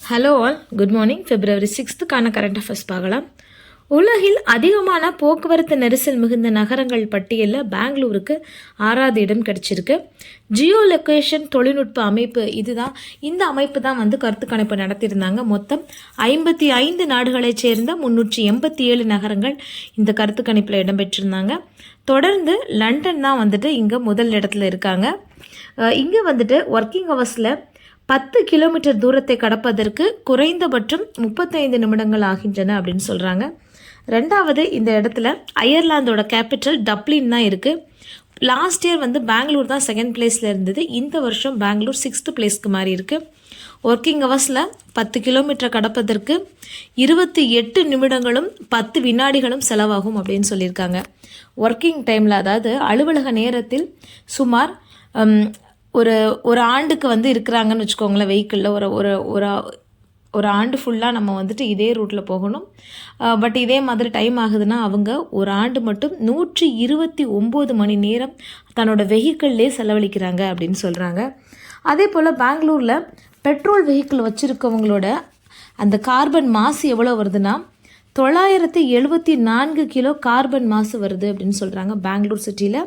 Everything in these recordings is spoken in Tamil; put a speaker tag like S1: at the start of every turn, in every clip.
S1: Hello all, good morning. February 6th current affairs பார்க்கலாம். உலகில் அதிகமான போக்குவரத்து நெரிசல் மிகுந்த நகரங்கள் பட்டியலில் பெங்களூருக்கு 6வது இடம் கிடைச்சிருக்கு. ஜியோ லொக்கேஷன் தொழில்நுட்ப அமைப்பு இந்த அமைப்பு தான் கருத்து கணிப்பு நடத்தியிருந்தாங்க. மொத்தம் 55 நாடுகளைச் சேர்ந்த 387 நகரங்கள் இந்த கருத்து கணிப்பில் இடம்பெற்றிருந்தாங்க. தொடர்ந்து லண்டன் தான் இங்கே முதல் இடத்துல இருக்காங்க. இங்கே ஒர்க்கிங் ஹவர்ஸில் 10 கிலோமீட்டர் தூரத்தை கடப்பதற்கு குறைந்தபட்சம் 35 நிமிடங்கள் ஆகின்றன அப்படின்னு சொல்கிறாங்க. ரெண்டாவது இந்த இடத்துல அயர்லாந்தோட கேபிட்டல் டப்ளின் தான் இருக்குது. லாஸ்ட் இயர் பெங்களூர் தான் செகண்ட் பிளேஸில் இருந்தது. இந்த வருஷம் பெங்களூர் 6th பிளேஸ்க்கு மாறி இருக்குது. ஒர்க்கிங் ஹவர்ஸில் 10 கிலோமீட்டர் கடப்பதற்கு 28 நிமிடங்களும் 10 வினாடிகளும் செலவாகும் அப்படின்னு சொல்லியிருக்காங்க. ஒர்க்கிங் டைமில், அதாவது அலுவலக நேரத்தில் சுமார் ஒரு ஆண்டுக்கு இருக்கிறாங்கன்னு வச்சுக்கோங்களேன். வெஹிக்கிளில் ஒரு ஆண்டு ஃபுல்லாக நம்ம இதே ரூட்டில் போகணும். பட் இதே மாதிரி டைம் ஆகுதுன்னா அவங்க ஒரு ஆண்டு மட்டும் 129 மணி நேரம் தன்னோட வெஹிக்கிள்லேயே செலவழிக்கிறாங்க அப்படின்னு சொல்கிறாங்க. அதே போல் பெங்களூரில் பெட்ரோல் வெஹிக்கிள் வச்சுருக்கவங்களோட அந்த கார்பன் மாசு எவ்வளோ வருதுன்னா 974 கிலோ கார்பன் மாசு வருது அப்படின்னு சொல்கிறாங்க. பெங்களூர் சிட்டியில்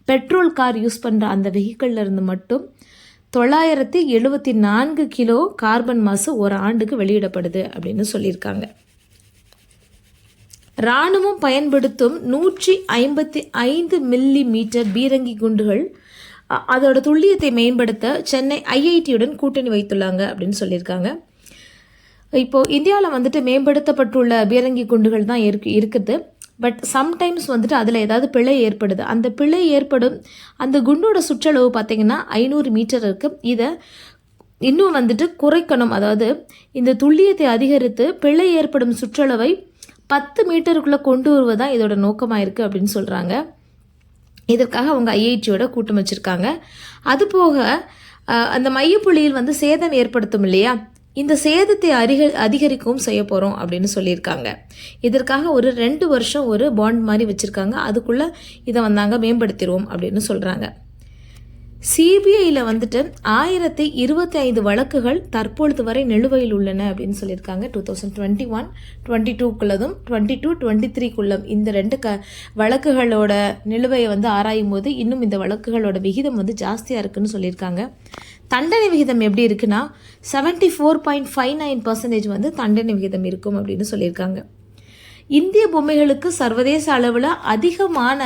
S1: பெட்ரோல் கார் யூஸ் பண்ணுற அந்த வெஹிக்கிளில் இருந்து மட்டும் 974 கிலோ கார்பன் மாசு ஒரு ஆண்டுக்கு வெளியிடப்படுது அப்படின்னு சொல்லியிருக்காங்க. இராணுவம் பயன்படுத்தும் 155 மில்லி மீட்டர் பீரங்கி குண்டுகள் அதோட துல்லியத்தை மேம்படுத்த சென்னை ஐஐடியுடன் கூட்டணி வைத்துள்ளாங்க அப்படின்னு சொல்லியிருக்காங்க. இப்போது இந்தியாவில் மேம்படுத்தப்பட்டுள்ள பீரங்கி குண்டுகள் தான் இருக்குது. பட் சம்டைம்ஸ் அதில் ஏதாவது பிழை ஏற்படுது. அந்த பிழை ஏற்படும் அந்த குண்டோட சுற்றளவு பார்த்திங்கன்னா 500 மீட்டர் இருக்குது. இதை இன்னும் குறைக்கணும். அதாவது இந்த துல்லியத்தை அதிகரித்து பிழை ஏற்படும் சுற்றளவை 10 மீட்டருக்குள்ளே கொண்டு வருவதுதான் இதோட நோக்கமாக இருக்குது அப்படின்னு சொல்கிறாங்க. இதற்காக அவங்க ஐஐடியோட கூட்டம் வச்சுருக்காங்க. அதுபோக அந்த மையப்புள்ளியில் சேதம் ஏற்படுத்தும் இல்லையா, இந்த சேதத்தை அதிகரிக்கவும் செய்ய போகிறோம் அப்படின்னு சொல்லியிருக்காங்க. இதற்காக ஒரு 2 வருஷம் ஒரு பாண்ட் மாதிரி வச்சுருக்காங்க. அதுக்குள்ளே இதை மேம்படுத்திடுவோம் அப்படின்னு சொல்கிறாங்க. சிபிஐயில் 1025 வழக்குகள் தற்பொழுது வரை நிலுவையில் உள்ளன அப்படின்னு சொல்லியிருக்காங்க. 2021-22க்குள்ளதும் 22-23க்குள்ளும் இந்த 2 வழக்குகளோட நிலுவையை ஆராயும் போது இன்னும் இந்த வழக்குகளோட விகிதம் ஜாஸ்தியாக இருக்குன்னு சொல்லியிருக்காங்க. தண்டனை விகிதம் எப்படி இருக்குன்னா 74.59% தண்டனை விகிதம் இருக்கும் அப்படின்னு சொல்லியிருக்காங்க. இந்திய பொம்மைகளுக்கு சர்வதேச அளவில் அதிகமான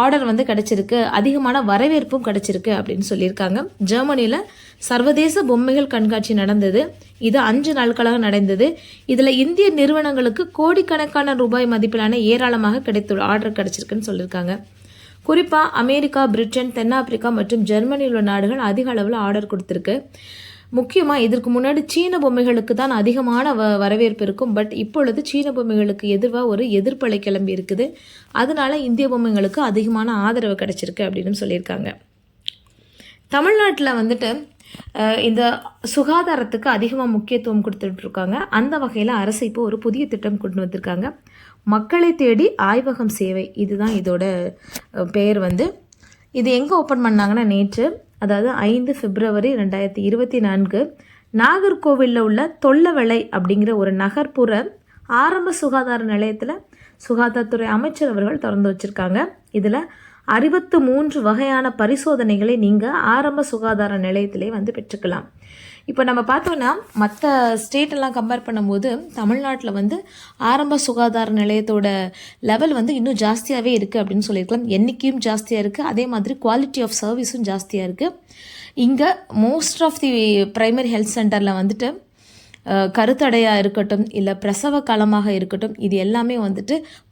S1: ஆர்டர் கிடச்சிருக்கு, அதிகமான வரவேற்பும் கிடச்சிருக்கு அப்படின்னு சொல்லியிருக்காங்க. ஜெர்மனியில் சர்வதேச பொம்மைகள் கண்காட்சி நடந்தது. இது 5 நாட்களாக நடந்தது. இதில் இந்திய நிறுவனங்களுக்கு கோடிக்கணக்கான ரூபாய் மதிப்பிலான ஏராளமாக ஆர்டர் கிடச்சிருக்குன்னு சொல்லியிருக்காங்க. குறிப்பாக அமெரிக்கா, பிரிட்டன், தென்னாப்பிரிக்கா மற்றும் ஜெர்மனியில் உள்ள நாடுகள் அதிக அளவில் ஆர்டர் கொடுத்துருக்கு. முக்கியமாக இதற்கு முன்னாடி சீன பொம்மைகளுக்கு தான் அதிகமான வரவேற்பு இருக்கும். பட் இப்பொழுது சீன பொம்மைகளுக்கு எதிராக ஒரு எதிர்ப்பலை கிளம்பி இருக்குது. அதனால இந்திய பொம்மைகளுக்கு அதிகமான ஆதரவு கிடைச்சிருக்கு அப்படின்னு சொல்லியிருக்காங்க. தமிழ்நாட்டில் இந்த சுகாதாரத்துக்கு அதிகமாக முக்கியத்துவம் கொடுத்துட்ருக்காங்க. அந்த வகையில் அரசு இப்போ ஒரு புதிய திட்டம் கொண்டு வந்திருக்காங்க. மக்களை தேடி ஆய்வகம் சேவை, இதுதான் இதோட பெயர். இது எங்கே ஓப்பன் பண்ணாங்கன்னா நேற்று, அதாவது 5 February 2024 நாகர்கோவிலில் உள்ள தொல்லவளை அப்படிங்கிற ஒரு நகர்ப்புற ஆரம்ப சுகாதார நிலையத்தில் சுகாதாரத்துறை அமைச்சர் அவர்கள் திறந்து வச்சுருக்காங்க. இதில் 63 வகையான பரிசோதனைகளை நீங்கள் ஆரம்ப சுகாதார நிலையத்திலே பெற்றுக்கலாம். இப்போ நம்ம பார்த்தோன்னா மற்ற ஸ்டேட்டெல்லாம் கம்பேர் பண்ணும்போது தமிழ்நாட்டில் ஆரம்ப சுகாதார நிலையத்தோட லெவல் இன்னும் ஜாஸ்தியாகவே இருக்குது அப்படின்னு சொல்லியிருக்கலாம். எண்ணிக்கையும் ஜாஸ்தியாக இருக்குது, அதே மாதிரி குவாலிட்டி ஆஃப் சர்வீஸும் ஜாஸ்தியாக இருக்குது. இங்கே most of the primary health சென்டரில் கருத்தடையாக இருக்கட்டும், இல்லை பிரசவ காலமாக இருக்கட்டும், இது எல்லாமே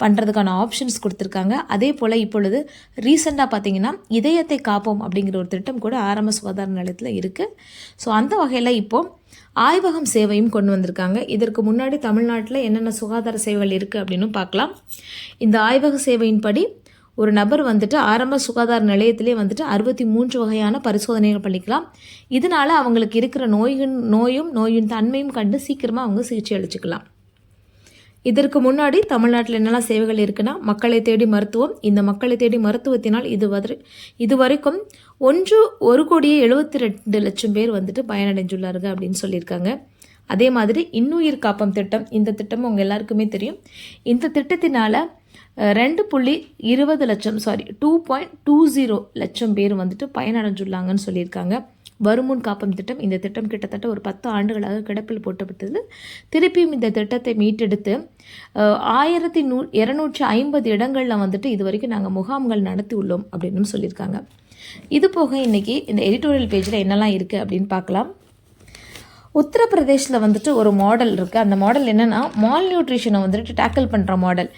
S1: பண்ணுறதுக்கான ஆப்ஷன்ஸ் கொடுத்துருக்காங்க. அதே போல் இப்பொழுது ரீசெண்டாக பார்த்திங்கன்னா இதயத்தை காப்போம் அப்படிங்கிற ஒரு திட்டம் கூட ஆரம்ப சுகாதார நிலையத்தில் இருக்குது. ஸோ அந்த வகையில் இப்போது ஆய்வகம் சேவையும் கொண்டு வந்திருக்காங்க. இதற்கு முன்னாடி தமிழ்நாட்டில் என்னென்ன சுகாதார சேவைகள் இருக்குது அப்படின்னு பார்க்கலாம். இந்த ஆய்வக சேவையின்படி ஒரு நபர் ஆரம்ப சுகாதார நிலையத்திலே 63 வகையான பரிசோதனைகள் பண்ணிக்கலாம். இதனால் அவங்களுக்கு இருக்கிற நோயும் நோயின் தன்மையும் கண்டு சீக்கிரமாக அவங்க சிகிச்சை அளிச்சுக்கலாம். இதற்கு முன்னாடி தமிழ்நாட்டில் என்னெல்லாம் சேவைகள் இருக்குன்னா மக்களை தேடி மருத்துவம். இந்த மக்களை தேடி மருத்துவத்தினால் இதுவரைக்கும் 1,72,00,000 பேர் வந்துட்டு பயனடைஞ்சுள்ளார்கள் அப்படின்னு சொல்லியிருக்காங்க. அதே மாதிரி இன்னுயிர் காப்பம் திட்டம், இந்த திட்டம் உங்கள் எல்லாருக்குமே தெரியும். இந்த திட்டத்தினால் 2.20 லட்சம் பேர் வந்துட்டு பயனடைஞ்சுள்ளாங்கன்னு சொல்லியிருக்காங்க. வருமுன் காப்பம் திட்டம், இந்த திட்டம் கிட்டத்தட்ட ஒரு 10 ஆண்டுகளாக கிடப்பில் போட்டப்பட்டது. திருப்பியும் இந்த திட்டத்தை மீட்டெடுத்து 1250 இடங்களில் வந்துட்டு இது வரைக்கும் நாங்கள் முகாம்கள் நடத்தி உள்ளோம் அப்படின்னு சொல்லியிருக்காங்க. இது போக இன்றைக்கி இந்த எடிட்டோரியல் பேஜில் என்னெல்லாம் இருக்குது அப்படின்னு பார்க்கலாம். உத்தரப்பிரதேஷில் வந்துட்டு ஒரு மாடல் இருக்குது. அந்த மாடல் என்னென்னா மால் நியூட்ரிஷனை வந்துட்டு டேக்கிள் பண்ணுற மாடல்.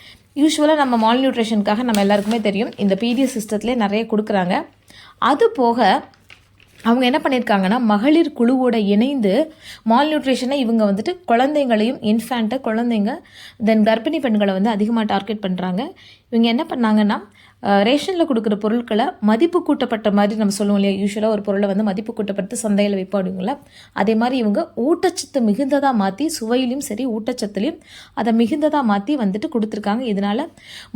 S1: யூஸ்வலாக நம்ம மால் நியூட்ரிஷனுக்காக நம்ம எல்லாருக்குமே தெரியும் இந்த பிடிஎஸ் சிஸ்டத்துலேயே நிறைய கொடுக்குறாங்க. அது போக அவங்க என்ன பண்ணியிருக்காங்கன்னா மகளிர் குழுவோட இணைந்து மால் நியூட்ரிஷனை இவங்க வந்துட்டு குழந்தைங்களையும் குழந்தைங்க தென் கர்ப்பிணி பெண்களை வந்து அதிகமாக டார்கெட் பண்ணுறாங்க. இவங்க என்ன பண்ணாங்கன்னா ரேஷனில் கொடுக்குற பொருட்களை மதிப்பு கூட்டப்பட்ட மாதிரி நம்ம சொல்லுவோம் இல்லையா, யூஸ்வலாக ஒரு பொருளை வந்து மதிப்பு கூட்டப்பட்டு சந்தையில் வைப்பாடுங்களா, அதே மாதிரி இவங்க ஊட்டச்சத்து மிகுந்ததாக மாற்றி சுவையிலையும் சரி ஊட்டச்சத்துலையும் அதை மிகுந்ததாக மாற்றி வந்துட்டு கொடுத்துருக்காங்க. இதனால்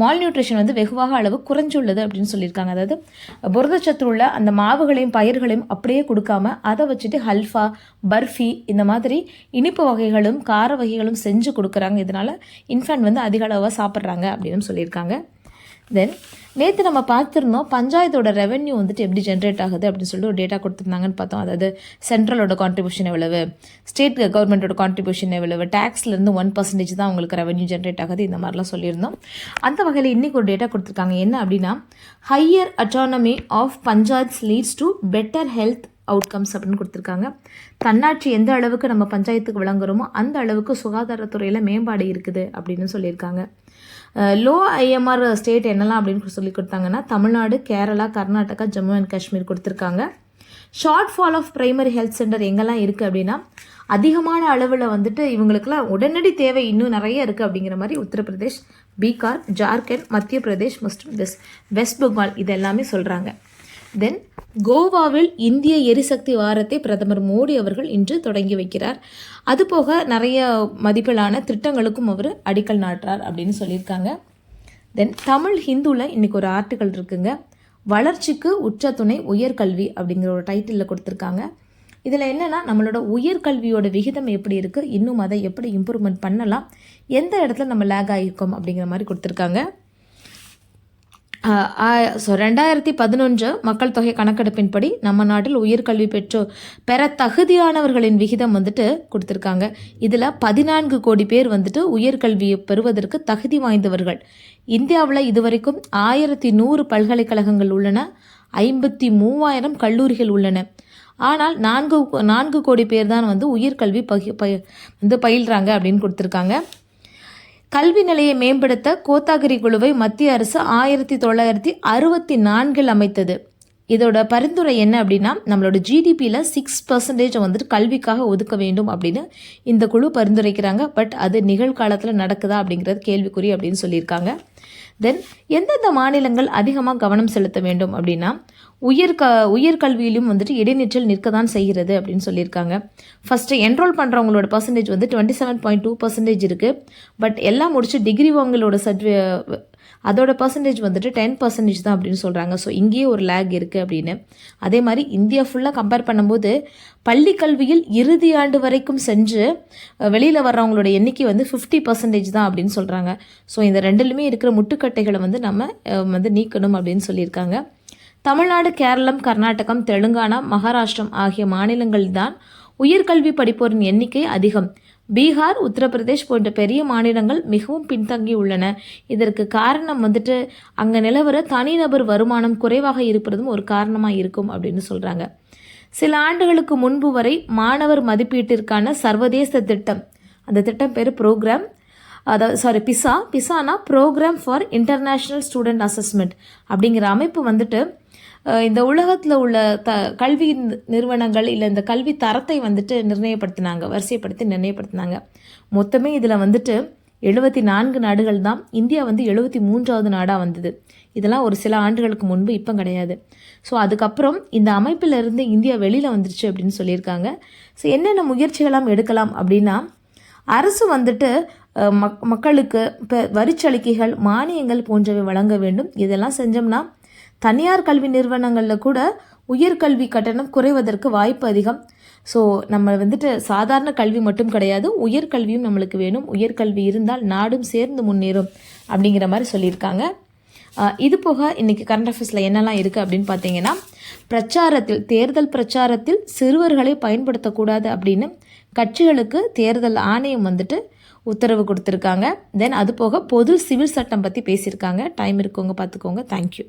S1: மால் நியூட்ரிஷன் வந்து வெகுவாக அளவு குறைஞ்சுள்ளது அப்படின்னு சொல்லியிருக்காங்க. அதாவது புரதச்சத்து உள்ள அந்த மாவுகளையும் பயிர்களையும் அப்படியே கொடுக்காம அதை வச்சுட்டு ஹல்ஃபா, பர்ஃபி இந்த மாதிரி இனிப்பு வகைகளும் கார வகைகளும் செஞ்சு கொடுக்குறாங்க. இதனால் இன்ஃபேண்ட் வந்து அதிக அளவாக சாப்பிட்றாங்க அப்படின்னு சொல்லியிருக்காங்க. தென் நேற்று நம்ம பார்த்துருந்தோம் பஞ்சாயத்தோட ரெவென்யூ வந்துட்டு எப்படி ஜென்ரேட் ஆகுது அப்படின்னு சொல்லிட்டு ஒரு டேட்டா கொடுத்துருந்தாங்கன்னு பார்த்தோம். அதாவது சென்ட்ரலோட கான்ட்ரிபியூஷன் எவ்வளவு, ஸ்டேட் கவர்மெண்ட்டோட கான்ட்ரிபியூஷன் எவ்வளவு, டேக்ஸ்லேருந்து 1% தான் அவங்களுக்கு ரெவென்யூ ஜென்ரேட் ஆகுது, இந்த மாதிரிலாம் சொல்லியிருந்தோம். அந்த வகையில் இன்றைக்கி ஒரு டேட்டா கொடுத்துருக்காங்க. என்ன அப்படின்னா higher autonomy of panchayats leads to better health outcomes அப்படின்னு கொடுத்துருக்காங்க. தன்னாட்சி எந்த அளவுக்கு நம்ம பஞ்சாயத்துக்கு வழங்குறோமோ அந்த அளவுக்கு சுகாதாரத்துறையில் மேம்பாடு இருக்குது அப்படின்னு சொல்லியிருக்காங்க. லோ ஐஎம்ஆர் ஸ்டேட் என்னெல்லாம் அப்படின்னு சொல்லி கொடுத்தாங்கன்னா தமிழ்நாடு, கேரளா, கர்நாடகா, ஜம்மு அண்ட் காஷ்மீர் கொடுத்துருக்காங்க. Short fall of primary health centre எங்கெல்லாம் இருக்குது அப்படின்னா அதிகமான அளவில் வந்துட்டு இவங்களுக்குலாம் உடனடி தேவை இன்னும் நிறைய இருக்குது அப்படிங்கிற மாதிரி உத்தரப்பிரதேஷ், பீகார், ஜார்க்கண்ட், மத்திய பிரதேஷ் மற்றும் வெஸ்ட் பெங்கால் இது எல்லாமே சொல்கிறாங்க. தென் கோவாவில் இந்திய எரிசக்தி வாரத்தை பிரதமர் மோடி அவர்கள் இன்று தொடங்கி வைக்கிறார். அதுபோக நிறைய மதிப்பிலான திட்டங்களுக்கும் அவர் அடிக்கல் நாட்டுறார் அப்படின்னு சொல்லியிருக்காங்க. தென் தமிழ் ஹிந்துவில் இன்றைக்கி ஒரு ஆர்டிக்கல் இருக்குங்க. வளர்ச்சிக்கு உற்ற துணை உயர்கல்வி அப்படிங்கிற ஒரு டைட்டிலில் கொடுத்துருக்காங்க. இதில் என்னென்னா நம்மளோட உயர்கல்வியோட விகிதம் எப்படி இருக்குது, இன்னும் அதை எப்படி இம்ப்ரூவ்மெண்ட் பண்ணலாம், எந்த இடத்துல நம்ம லேக் ஆகியிருக்கோம் அப்படிங்கிற மாதிரி கொடுத்துருக்காங்க. 2011 மக்கள் தொகை கணக்கெடுப்பின்படி நம்ம நாட்டில் உயர்கல்வி பெற தகுதியானவர்களின் விகிதம் வந்துட்டு கொடுத்துருக்காங்க. இதில் 14 கோடி பேர் வந்துட்டு உயர்கல்வியை பெறுவதற்கு தகுதி வாய்ந்தவர்கள். இந்தியாவில் இதுவரைக்கும் 1100 பல்கலைக்கழகங்கள் உள்ளன, 53,000 கல்லூரிகள் உள்ளன. ஆனால் 4 கோடி பேர் தான் வந்து உயர்கல்வி பயில்றாங்க அப்படின்னு கொடுத்துருக்காங்க. கல்வி நிலையை மேம்படுத்த கோத்தாகிரி குழுவை மத்திய அரசு 1964 அமைத்தது. இதோட பரிந்துரை என்ன அப்படின்னா நம்மளோட ஜிடிபியில் 6% வந்துட்டு கல்விக்காக ஒதுக்க வேண்டும் அப்படின்னு இந்த குழு பரிந்துரைக்கிறாங்க. பட் அது நிகழ்காலத்தில் நடக்குதா அப்படிங்கிறது கேள்விக்குறி அப்படின்னு சொல்லியிருக்காங்க. தென் எந்தெந்த மாநிலங்கள் அதிகமாக கவனம் செலுத்த வேண்டும் அப்படின்னா உயர்கல்வியிலும் வந்துட்டு இடைநிற்றல் நிற்க தான் செய்கிறது அப்படின்னு சொல்லியிருக்காங்க. ஃபஸ்ட்டு என்ரோல் பண்ணுறவங்களோட பர்சன்டேஜ் வந்து 27.2% இருக்குது. பட் எல்லாம் முடிச்சு டிகிரி வாங்கலோட அதோட பர்சன்டேஜ் வந்துட்டு 10% தான் அப்படின்னு சொல்கிறாங்க. ஸோ இங்கேயே ஒரு லேக் இருக்குது அப்படின்னு. அதே மாதிரி இந்தியா ஃபுல்லாக கம்பேர் பண்ணும்போது பள்ளி கல்வியில் இறுதி ஆண்டு வரைக்கும் சென்று வெளியில் வர்றவங்களோட எண்ணிக்கை வந்து 50% தான் அப்படின்னு சொல்கிறாங்க. ஸோ இந்த ரெண்டுலையுமே இருக்கிற முட்டுக்கட்டைகளை வந்து நம்ம வந்து நீக்கணும் அப்படின்னு சொல்லியிருக்காங்க. தமிழ்நாடு, கேரளம், கர்நாடகம், தெலுங்கானா, மகாராஷ்டிரம் ஆகிய மாநிலங்கள் தான் உயர்கல்வி படிப்போரின் எண்ணிக்கை அதிகம். பீகார், உத்தரப்பிரதேஷ் போன்ற பெரிய மாநிலங்கள் மிகவும் பின்தங்கி உள்ளன. இதற்கு காரணம் வந்துட்டு அங்கே நிலவர தனிநபர் வருமானம் குறைவாக இருப்பதும் ஒரு காரணமாக இருக்கும் அப்படின்னு சொல்கிறாங்க. சில ஆண்டுகளுக்கு முன்பு வரை மாணவர் மதிப்பீட்டிற்கான சர்வதேச திட்டம், அந்த திட்டம் பேர் ப்ரோக்ராம், அதாவது பிசானா programme for international student assessment அப்படிங்கிற அமைப்பு வந்துட்டு இந்த உலகத்தில் உள்ள கல்வி நிறுவனங்கள் இல்லை இந்த கல்வி தரத்தை வந்துட்டு வரிசைப்படுத்தி நிர்ணயப்படுத்தினாங்க. மொத்தமே இதில் வந்துட்டு 74 நாடுகள் தான். இந்தியா வந்து 73வது நாடாக வந்தது. இதெல்லாம் ஒரு சில ஆண்டுகளுக்கு முன்பு, இப்போ கிடையாது. ஸோ அதுக்கப்புறம் இந்த அமைப்பிலிருந்து இந்தியா வெளியில் வந்துருச்சு அப்படின்னு சொல்லியிருக்காங்க. ஸோ என்னென்ன முயற்சிகளாம் எடுக்கலாம் அப்படின்னா அரசு வந்துட்டு மக்களுக்கு இப்போ வரிச்சலுகைகள், மானியங்கள் போன்றவை வழங்க வேண்டும். இதெல்லாம் செஞ்சோம்னா தனியார் கல்வி நிறுவனங்களில் கூட உயர்கல்வி கட்டணம் குறைவதற்கு வாய்ப்பு அதிகம். ஸோ நம்ம வந்துட்டு சாதாரண கல்வி மட்டும் கிடையாது, உயர்கல்வியும் நம்மளுக்கு வேணும். உயர்கல்வி இருந்தால் நாடும் சேர்ந்து முன்னேறும் அப்படிங்கிற மாதிரி சொல்லியிருக்காங்க. இது போக இன்றைக்கி கரண்ட் அஃபேர்ஸில் என்னெல்லாம் இருக்குது அப்படின்னு பார்த்தீங்கன்னா, தேர்தல் பிரச்சாரத்தில் சிறுவர்களை பயன்படுத்தக்கூடாது அப்படின்னு கட்சிகளுக்கு தேர்தல் ஆணையம் வந்துட்டு உத்தரவு கொடுத்துருக்காங்க. தென் அது போக பொது சிவில் சட்டம் பற்றி பேசியிருக்காங்க. டைம் இருக்கவங்க பார்த்துக்கோங்க. தேங்க்யூ.